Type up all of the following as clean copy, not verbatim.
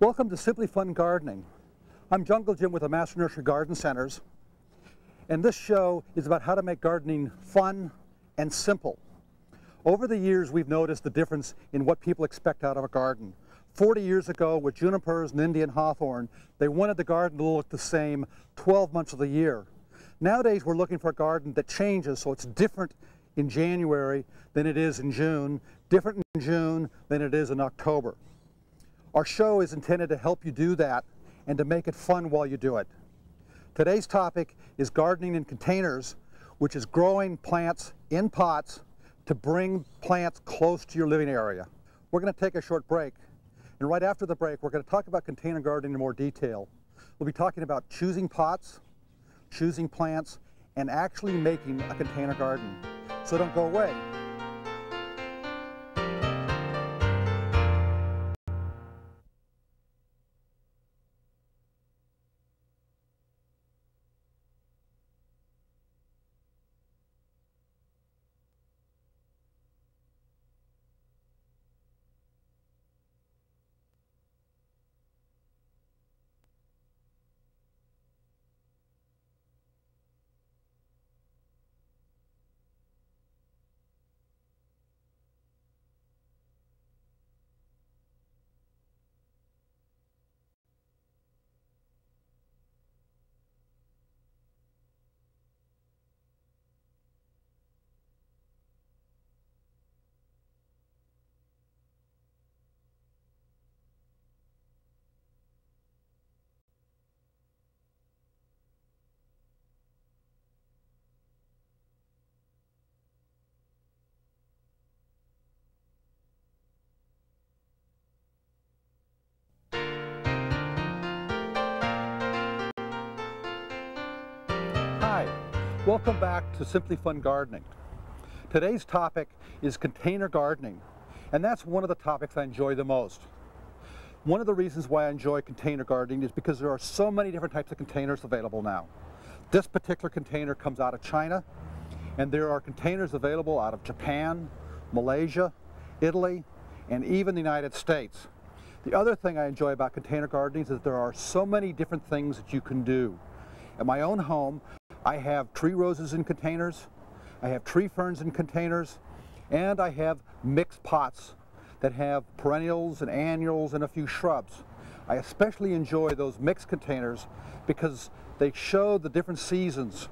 Welcome to Simply Fun Gardening. I'm Jungle Jim with the Master Nursery Garden Centers, and this show is about how to make gardening fun and simple. Over the years, we've noticed the difference in what people expect out of a garden. 40 years ago, with junipers and Indian hawthorn, they wanted the garden to look the same 12 months of the year. Nowadays, we're looking for a garden that changes, so it's different in January than it is in June, different in June than it is in October. Our show is intended to help you do that and to make it fun while you do it. Today's topic is gardening in containers, which is growing plants in pots to bring plants close to your living area. We're going to take a short break, and right after the break we're going to talk about container gardening in more detail. We'll be talking about choosing pots, choosing plants, and actually making a container garden. So don't go away. Hi, welcome back to Simply Fun Gardening. Today's topic is container gardening, and that's one of the topics I enjoy the most. One of the reasons why I enjoy container gardening is because there are so many different types of containers available now. This particular container comes out of China, and there are containers available out of Japan, Malaysia, Italy, and even the United States. The other thing I enjoy about container gardening is that there are so many different things that you can do. At my own home, I have tree roses in containers, I have tree ferns in containers, and I have mixed pots that have perennials and annuals and a few shrubs. I especially enjoy those mixed containers because they show the different seasons.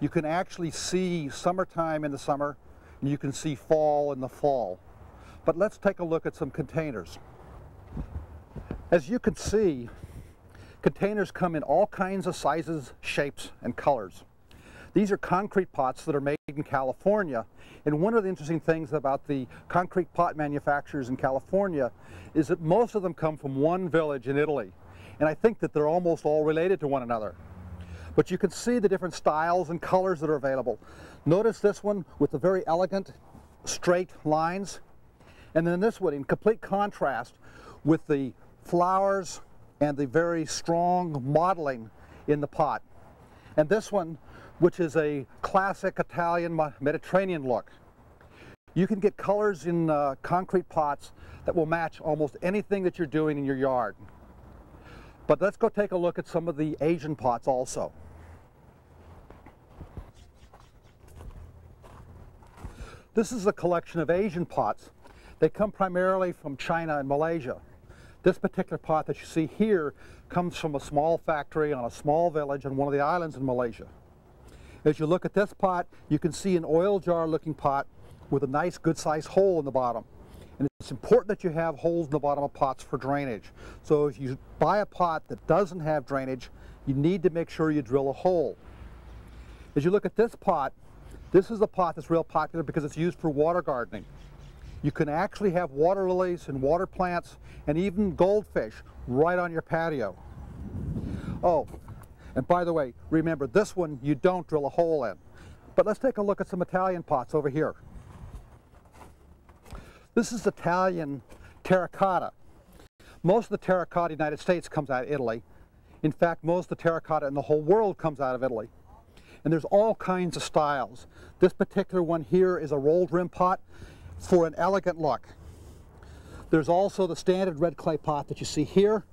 You can actually see summertime in the summer, and you can see fall in the fall. But let's take a look at some containers. As you can see, containers come in all kinds of sizes, shapes, and colors. These are concrete pots that are made in California, and one of the interesting things about the concrete pot manufacturers in California is that most of them come from one village in Italy, and I think that they're almost all related to one another. But you can see the different styles and colors that are available. Notice this one with the very elegant straight lines, and then this one in complete contrast with the flowers and the very strong modeling in the pot. And this one, which is a classic Italian Mediterranean look. You can get colors in concrete pots that will match almost anything that you're doing in your yard. But let's go take a look at some of the Asian pots also. This is a collection of Asian pots. They come primarily from China and Malaysia. This particular pot that you see here comes from a small factory on a small village on one of the islands in Malaysia. As you look at this pot, you can see an oil jar looking pot with a nice good sized hole in the bottom. And it's important that you have holes in the bottom of pots for drainage. So if you buy a pot that doesn't have drainage, you need to make sure you drill a hole. As you look at this pot, this is a pot that's real popular because it's used for water gardening. You can actually have water lilies and water plants and even goldfish right on your patio. Oh, and by the way, remember this one you don't drill a hole in. But let's take a look at some Italian pots over here. This is Italian terracotta. Most of the terracotta in the United States comes out of Italy. In fact, most of the terracotta in the whole world comes out of Italy. And there's all kinds of styles. This particular one here is a rolled rim pot for an elegant look. There's also the standard red clay pot that you see here.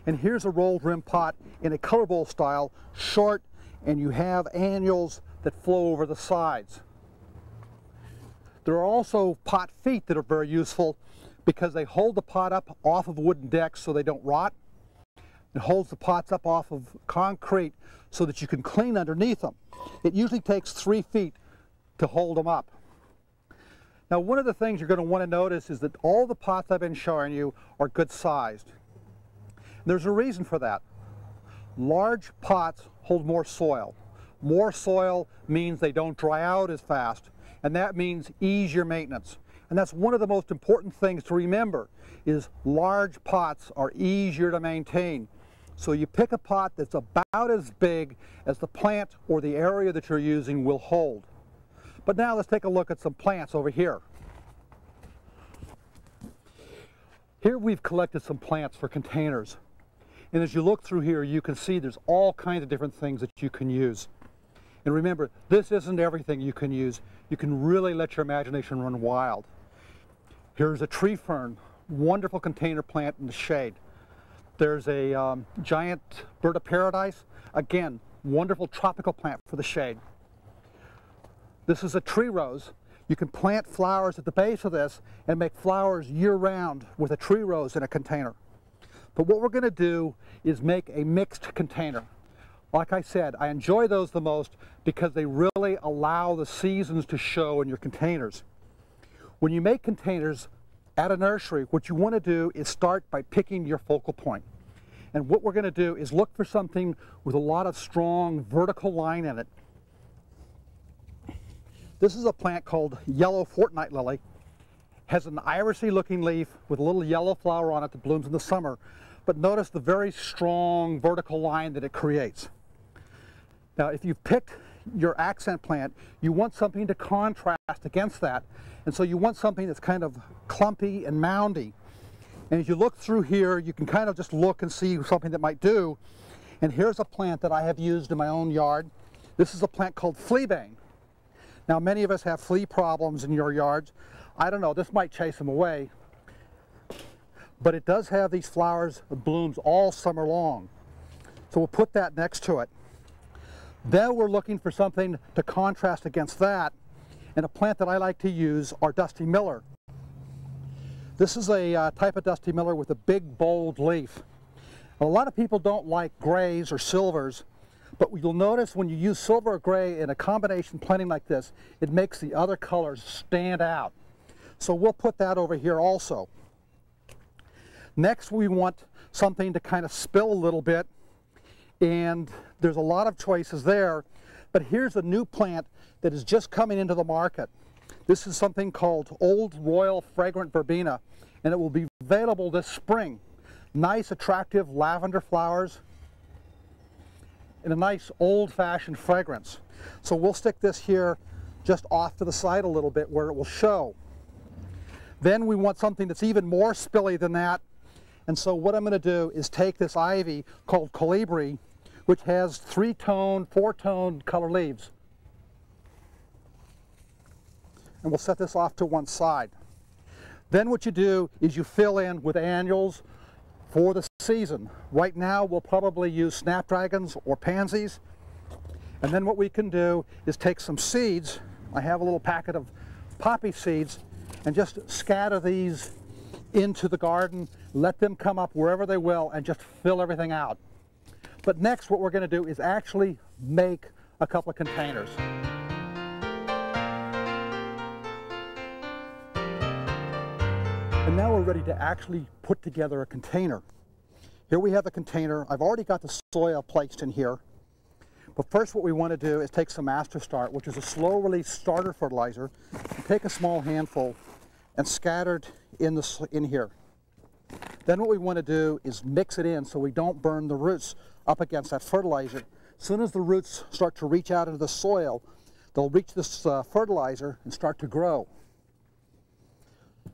And here's a rolled rim pot in a color bowl style, short, and you have annuals that flow over the sides. There are also pot feet that are very useful because they hold the pot up off of wooden decks so they don't rot. It holds the pots up off of concrete so that you can clean underneath them. It usually takes 3 feet to hold them up. Now, one of the things you're going to want to notice is that all the pots I've been showing you are good sized. There's a reason for that. Large pots hold more soil. More soil means they don't dry out as fast, and that means easier maintenance. And that's one of the most important things to remember, is large pots are easier to maintain. So you pick a pot that's about as big as the plant or the area that you're using will hold. But now let's take a look at some plants over here. Here we've collected some plants for containers. And as you look through here, you can see there's all kinds of different things that you can use. And remember, this isn't everything you can use. You can really let your imagination run wild. Here's a tree fern, wonderful container plant in the shade. There's a giant bird of paradise, again, wonderful tropical plant for the shade. This is a tree rose. You can plant flowers at the base of this and make flowers year-round with a tree rose in a container. But what we're going to do is make a mixed container. Like I said, I enjoy those the most because they really allow the seasons to show in your containers. When you make containers at a nursery, what you want to do is start by picking your focal point. And what we're going to do is look for something with a lot of strong vertical line in it. This is a plant called yellow fortnight lily. Has an irisy looking leaf with a little yellow flower on it that blooms in the summer. But notice the very strong vertical line that it creates. Now, if you've picked your accent plant, you want something to contrast against that. And so you want something that's kind of clumpy and moundy. And as you look through here, you can kind of just look and see something that might do. And here's a plant that I have used in my own yard. This is a plant called fleabane. Now, many of us have flea problems in your yards. I don't know, this might chase them away. But it does have these flowers, blooms all summer long. So we'll put that next to it. Then we're looking for something to contrast against that. And a plant that I like to use are Dusty Miller. This is a type of Dusty Miller with a big, bold leaf. A lot of people don't like grays or silvers, but you'll notice when you use silver or gray in a combination planting like this, it makes the other colors stand out. So we'll put that over here also. Next, we want something to kind of spill a little bit, and there's a lot of choices there, but here's a new plant that is just coming into the market. This is something called Old Royal Fragrant Verbena, and it will be available this spring. Nice, attractive lavender flowers and a nice old-fashioned fragrance. So we'll stick this here just off to the side a little bit where it will show. Then we want something that's even more spilly than that. And so what I'm going to do is take this ivy called colibri, which has 3-tone, 4-tone color leaves. And we'll set this off to one side. Then what you do is you fill in with annuals for the season. Right now we'll probably use snapdragons or pansies. And then what we can do is take some seeds. I have a little packet of poppy seeds, and just scatter these into the garden, let them come up wherever they will, and just fill everything out. But next what we're going to do is actually make a couple of containers. And now we're ready to actually put together a container. Here we have a container. I've already got the soil placed in here. But first what we want to do is take some Master Start, which is a slow release starter fertilizer, and take a small handful and scattered in here. Then what we want to do is mix it in so we don't burn the roots up against that fertilizer. As soon as the roots start to reach out into the soil, they'll reach this fertilizer and start to grow.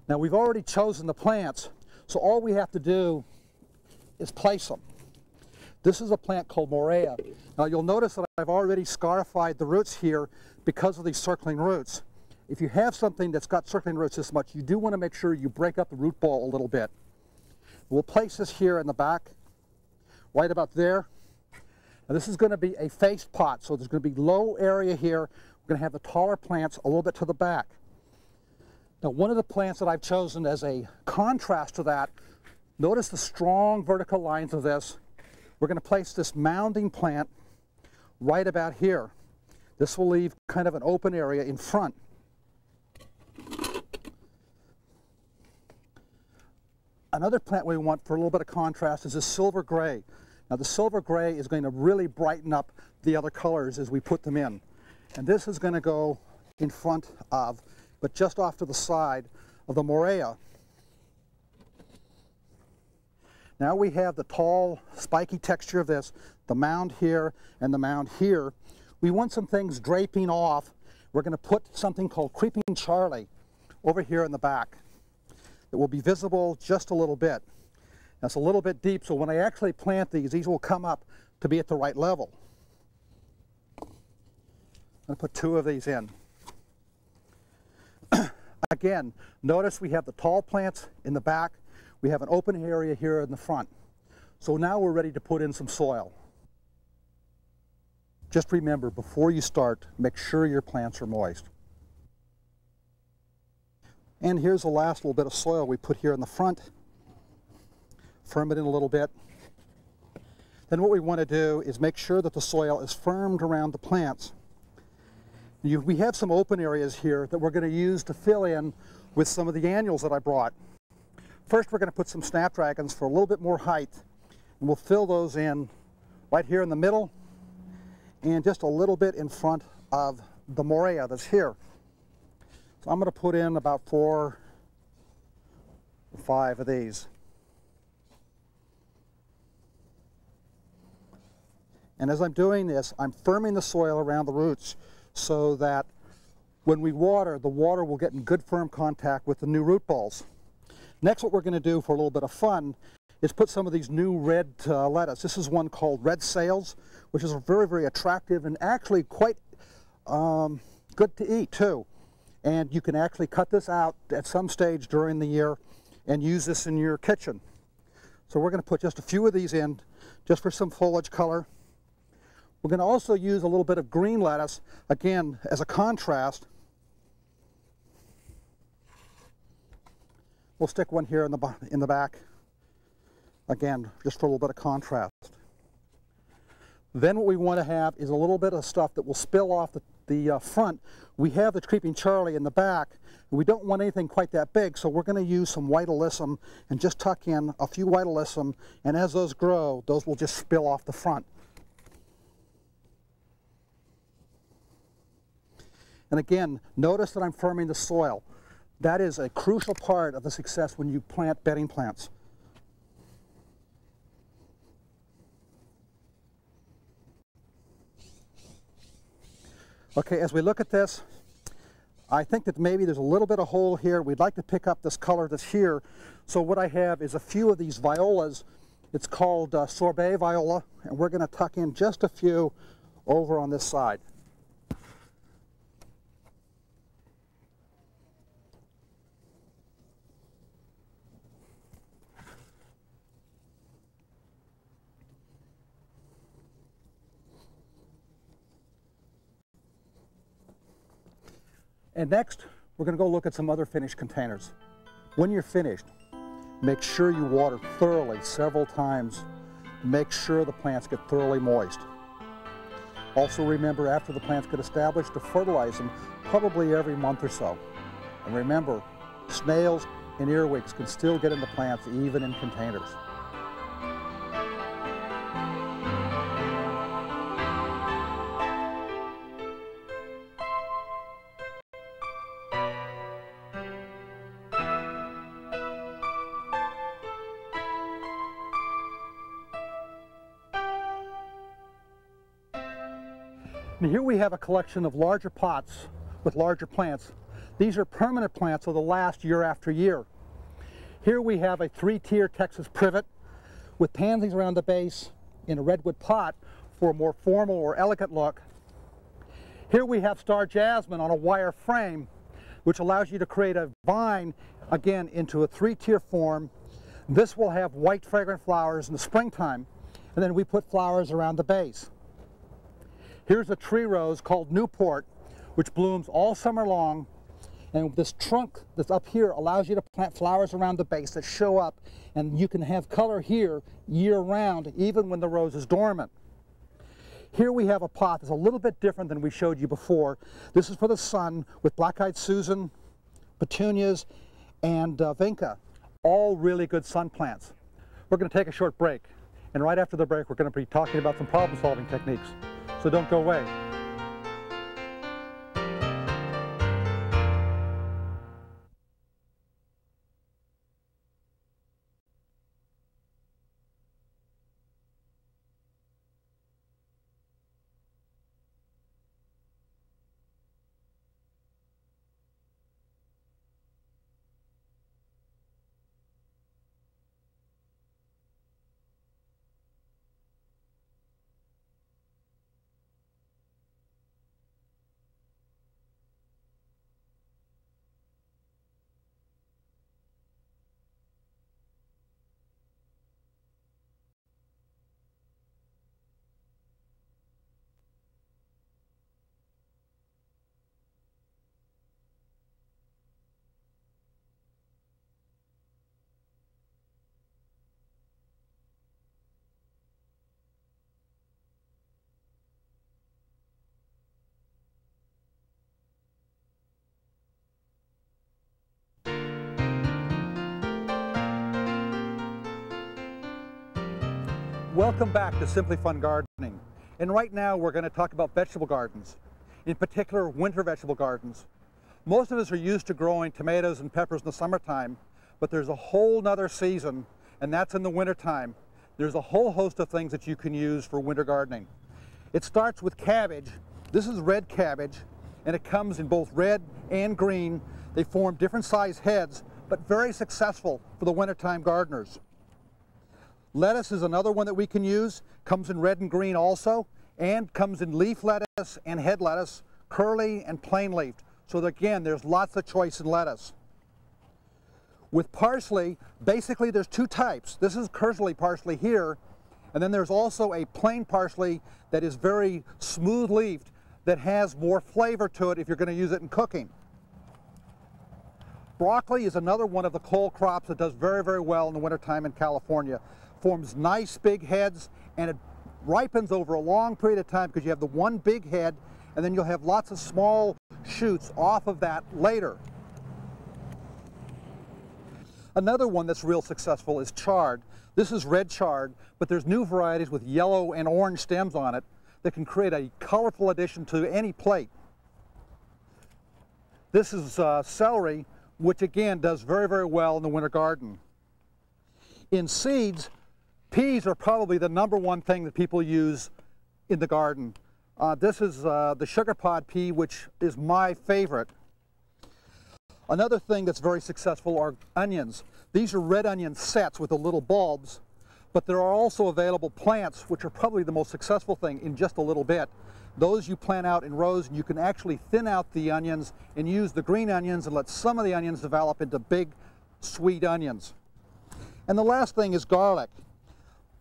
Now we've already chosen the plants, so all we have to do is place them. This is a plant called Morea. Now you'll notice that I've already scarified the roots here because of these circling roots. If you have something that's got circling roots this much, you do want to make sure you break up the root ball a little bit. We'll place this here in the back, right about there. Now this is going to be a faced pot, so there's going to be low area here. We're going to have the taller plants a little bit to the back. Now one of the plants that I've chosen as a contrast to that, notice the strong vertical lines of this. We're going to place this mounding plant right about here. This will leave kind of an open area in front. Another plant we want for a little bit of contrast is this silver gray. Now the silver gray is going to really brighten up the other colors as we put them in. And this is going to go in front of, but just off to the side of the Morea. Now we have the tall, spiky texture of this, the mound here and the mound here. We want some things draping off. We're going to put something called Creeping Charlie over here in the back. It will be visible just a little bit. That's a little bit deep, so when I actually plant these will come up to be at the right level. I'm going to put 2 of these in. Again, notice we have the tall plants in the back. We have an open area here in the front. So now we're ready to put in some soil. Just remember, before you start, make sure your plants are moist. And here's the last little bit of soil we put here in the front. Firm it in a little bit. Then what we want to do is make sure that the soil is firmed around the plants. We have some open areas here that we're going to use to fill in with some of the annuals that I brought. First we're going to put some snapdragons for a little bit more height. And we'll fill those in right here in the middle and just a little bit in front of the Morea that's here. So I'm going to put in about 4 or 5 of these. And as I'm doing this, I'm firming the soil around the roots so that when we water, the water will get in good firm contact with the new root balls. Next, what we're going to do for a little bit of fun is put some of these new red lettuce. This is one called Red Sails, which is very, very attractive and actually quite good to eat too. And you can actually cut this out at some stage during the year and use this in your kitchen. So we're going to put just a few of these in just for some foliage color. We're going to also use a little bit of green lettuce, again, as a contrast. We'll stick one here in the back, again, just for a little bit of contrast. Then what we want to have is a little bit of stuff that will spill off the front. We have the Creeping Charlie in the back. We don't want anything quite that big, so we're going to use some white alyssum and just tuck in a few white alyssum, and as those grow, those will just spill off the front. And again, notice that I'm firming the soil. That is a crucial part of the success when you plant bedding plants. Okay, as we look at this, I think that maybe there's a little bit of hole here. We'd like to pick up this color that's here. So what I have is a few of these violas. It's called sorbet viola, and we're going to tuck in just a few over on this side. And next, we're going to go look at some other finished containers. When you're finished, make sure you water thoroughly several times. Make sure the plants get thoroughly moist. Also remember, after the plants get established, to fertilize them probably every month or so. And remember, snails and earwigs can still get in the plants even in containers. And here we have a collection of larger pots with larger plants. These are permanent plants that will last year after year. Here we have a 3-tier Texas privet with pansies around the base in a redwood pot for a more formal or elegant look. Here we have star jasmine on a wire frame, which allows you to create a vine, again, into a 3-tier form. This will have white fragrant flowers in the springtime, and then we put flowers around the base. Here's a tree rose called Newport, which blooms all summer long, and this trunk that's up here allows you to plant flowers around the base that show up, and you can have color here year-round, even when the rose is dormant. Here we have a pot that's a little bit different than we showed you before. This is for the sun with black-eyed Susan, petunias, and vinca, all really good sun plants. We're going to take a short break, and right after the break we're going to be talking about some problem-solving techniques. So don't go away. Welcome back to Simply Fun Gardening. And right now we're going to talk about vegetable gardens, in particular winter vegetable gardens. Most of us are used to growing tomatoes and peppers in the summertime, but there's a whole nother season, and that's in the wintertime. There's a whole host of things that you can use for winter gardening. It starts with cabbage. This is red cabbage, and it comes in both red and green. They form different size heads, but very successful for the wintertime gardeners. Lettuce is another one that we can use, comes in red and green also, and comes in leaf lettuce and head lettuce, curly and plain leafed. So again, there's lots of choice in lettuce. With parsley, basically there's two types. This is curly parsley here, and then there's also a plain parsley that is very smooth leafed that has more flavor to it if you're going to use it in cooking. Broccoli is another one of the cole crops that does very, very well in the wintertime in California. Forms nice big heads, and it ripens over a long period of time because you have the one big head, and then you'll have lots of small shoots off of that later. Another one that's real successful is chard. This is red chard, but there's new varieties with yellow and orange stems on it that can create a colorful addition to any plate. This is celery, which again does very, very well in the winter garden. In seeds, peas are probably the #1 thing that people use in the garden. This is the sugar pod pea, which is my favorite. Another thing that's very successful are onions. These are red onion sets with the little bulbs, but there are also available plants, which are probably the most successful thing in just a little bit. Those you plant out in rows, and you can actually thin out the onions and use the green onions and let some of the onions develop into big, sweet onions. And the last thing is garlic.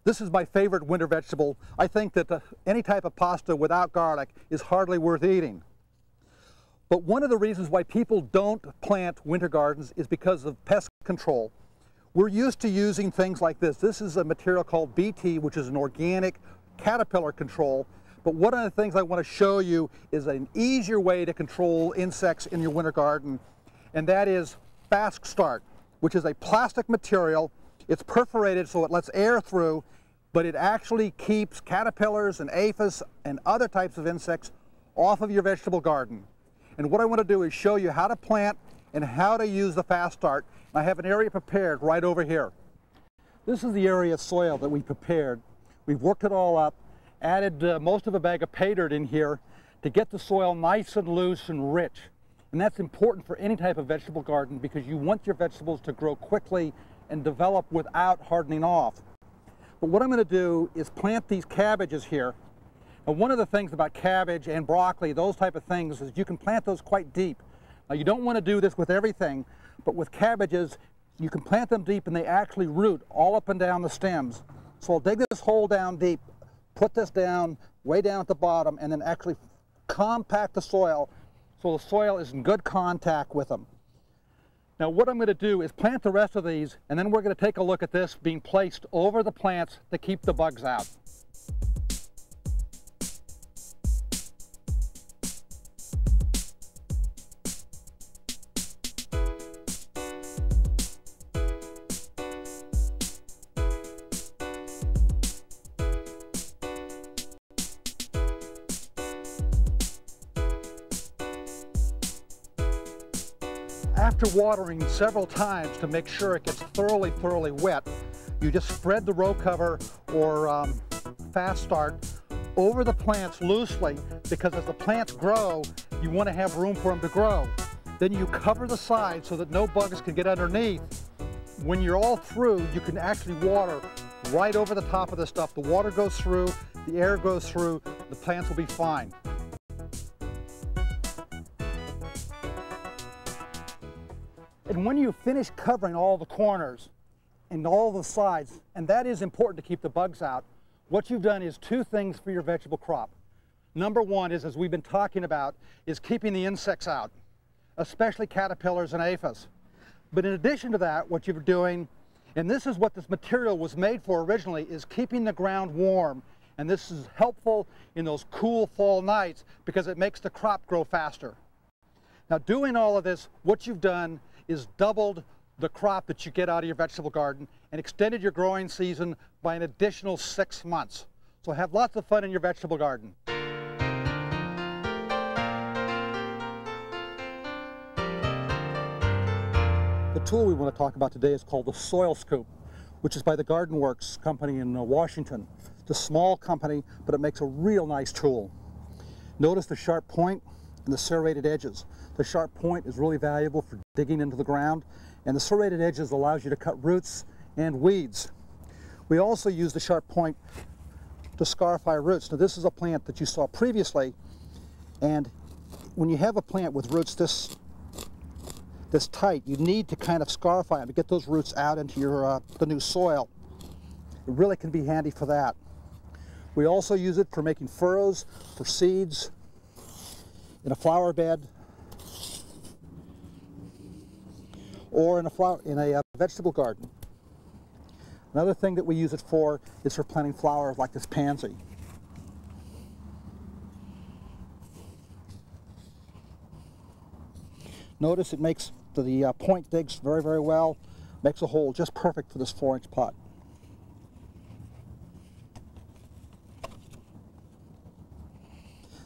This is my favorite winter vegetable. I think that any type of pasta without garlic is hardly worth eating. But one of the reasons why people don't plant winter gardens is because of pest control. We're used to using things like this. This is a material called BT, which is an organic caterpillar control. But one of the things I want to show you is an easier way to control insects in your winter garden, and that is Fast Start, which is a plastic material. It's perforated so it lets air through, but it actually keeps caterpillars and aphids and other types of insects off of your vegetable garden. And what I want to do is show you how to plant and how to use the Fast Start. I have an area prepared right over here. This is the area of soil that we prepared. We've worked it all up, added most of a bag of pay dirt in here to get the soil nice and loose and rich. And that's important for any type of vegetable garden because you want your vegetables to grow quickly and develop without hardening off. But what I'm going to do is plant these cabbages here. And one of the things about cabbage and broccoli, those type of things, is you can plant those quite deep. Now you don't want to do this with everything, but with cabbages, you can plant them deep and they actually root all up and down the stems. So I'll dig this hole down deep, put this down, way down at the bottom, and then actually compact the soil so the soil is in good contact with them. Now what I'm going to do is plant the rest of these, and then we're going to take a look at this being placed over the plants to keep the bugs out. After watering several times to make sure it gets thoroughly wet, you just spread the row cover or fast start over the plants loosely, because as the plants grow, you want to have room for them to grow. Then you cover the sides so that no bugs can get underneath. When you're all through, you can actually water right over the top of this stuff. The water goes through, the air goes through, the plants will be fine. And when you finish covering all the corners and all the sides, and that is important to keep the bugs out, what you've done is two things for your vegetable crop. Number one is, as we've been talking about, is keeping the insects out, especially caterpillars and aphids. But in addition to that, what you're doing, and this is what this material was made for originally, is keeping the ground warm. And this is helpful in those cool fall nights because it makes the crop grow faster. Now doing all of this, what you've done is doubled the crop that you get out of your vegetable garden and extended your growing season by an additional 6 months. So have lots of fun in your vegetable garden. The tool we want to talk about today is called the Soil Scoop, which is by the Garden Works company in Washington. It's a small company, but it makes a real nice tool. Notice the sharp point and the serrated edges. The sharp point is really valuable for digging into the ground, and the serrated edges allows you to cut roots and weeds. We also use the sharp point to scarify roots. Now this is a plant that you saw previously, and when you have a plant with roots this tight, you need to kind of scarify them to get those roots out into your the new soil. It really can be handy for that. We also use it for making furrows for seeds in a flower bed, or in a vegetable garden. Another thing that we use it for is for planting flowers like this pansy. Notice it makes the point digs very well, makes a hole just perfect for this 4-inch pot.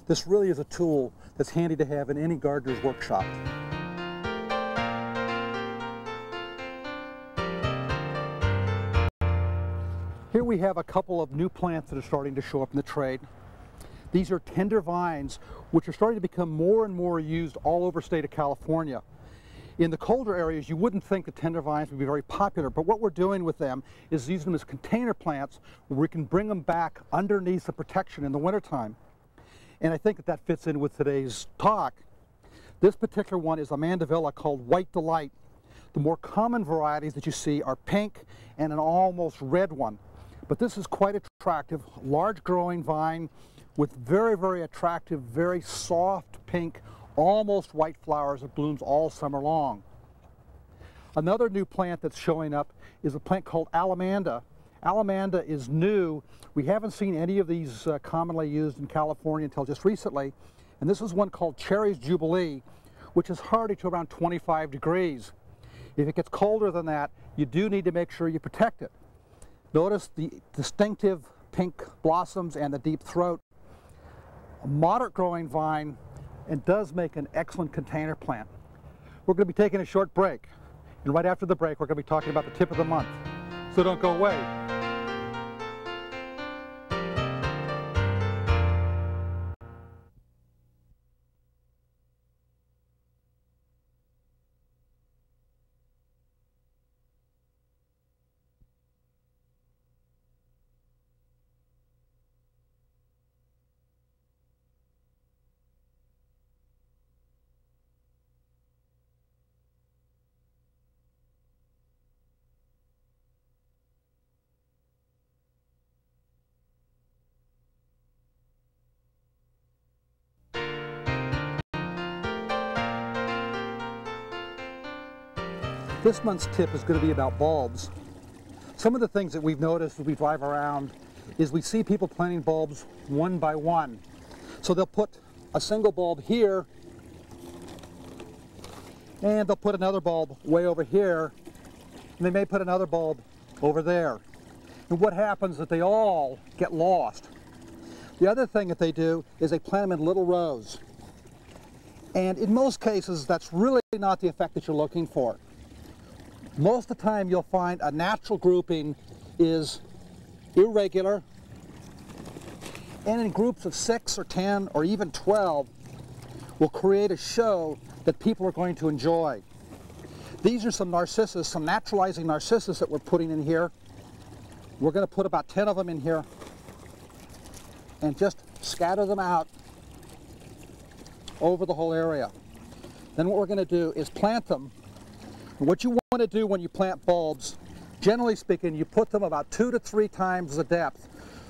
This really is a tool that's handy to have in any gardener's workshop. Here we have a couple of new plants that are starting to show up in the trade. These are tender vines, which are starting to become more and more used all over the state of California. In the colder areas, you wouldn't think that tender vines would be very popular, but what we're doing with them is using them as container plants where we can bring them back underneath the protection in the wintertime. And I think that that fits in with today's talk. This particular one is a mandevilla called White Delight. The more common varieties that you see are pink and an almost red one. But this is quite attractive, large growing vine with very attractive, very soft pink, almost white flowers that blooms all summer long. Another new plant that's showing up is a plant called Allamanda. Allamanda is new. We haven't seen any of these commonly used in California until just recently. And this is one called Cherry's Jubilee, which is hardy to around 25 degrees. If it gets colder than that, you do need to make sure you protect it. Notice the distinctive pink blossoms and the deep throat. A moderate growing vine, and does make an excellent container plant. We're going to be taking a short break, and right after the break we're going to be talking about the tip of the month. So don't go away. This month's tip is going to be about bulbs. Some of the things that we've noticed as we drive around is we see people planting bulbs one by one. So they'll put a single bulb here, and they'll put another bulb way over here, and they may put another bulb over there. And what happens is that they all get lost. The other thing that they do is they plant them in little rows. And in most cases, that's really not the effect that you're looking for. Most of the time, you'll find a natural grouping is irregular, and in groups of 6 or 10 or even 12 will create a show that people are going to enjoy. These are some narcissus, some naturalizing narcissus that we're putting in here. We're going to put about 10 of them in here and just scatter them out over the whole area. Then what we're going to do is plant them. And what you want to do when you plant bulbs, generally speaking, you put them about 2 to 3 times the depth.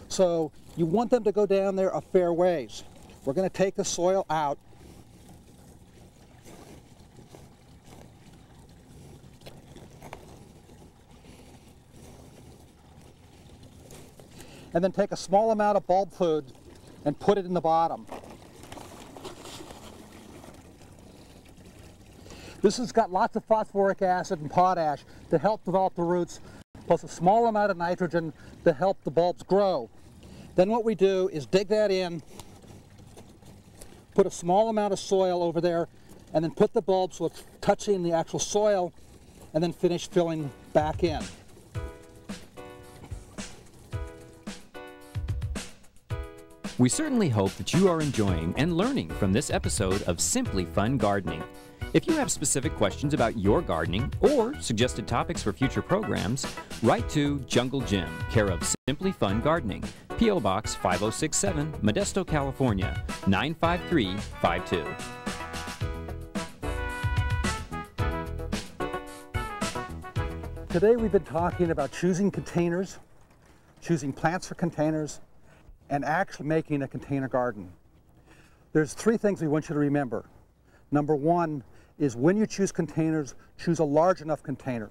So you want them to go down there a fair ways. We're going to take the soil out. And then take a small amount of bulb food and put it in the bottom. This has got lots of phosphoric acid and potash to help develop the roots, plus a small amount of nitrogen to help the bulbs grow. Then what we do is dig that in, put a small amount of soil over there, and then put the bulbs so it's touching the actual soil, and then finish filling back in. We certainly hope that you are enjoying and learning from this episode of Simply Fun Gardening. If you have specific questions about your gardening or suggested topics for future programs, write to Jungle Jim, care of Simply Fun Gardening, P.O. Box 5067, Modesto, California, 95352. Today we've been talking about choosing containers, choosing plants for containers, and actually making a container garden. There's 3 things we want you to remember. Number 1 is when you choose containers, choose a large enough container.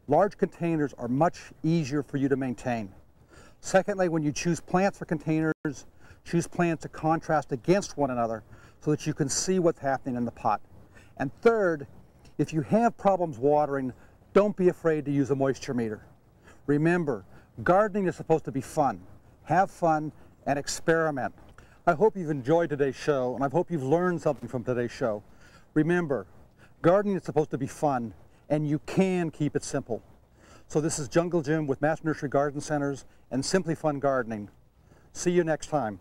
Large containers are much easier for you to maintain. Secondly, when you choose plants for containers, choose plants to contrast against one another so that you can see what's happening in the pot. And third, if you have problems watering, don't be afraid to use a moisture meter. Remember, gardening is supposed to be fun. Have fun and experiment. I hope you've enjoyed today's show, and I hope you've learned something from today's show. Remember, gardening is supposed to be fun, and you can keep it simple. So this is Jungle Jim with Master Nursery Garden Centers and Simply Fun Gardening. See you next time.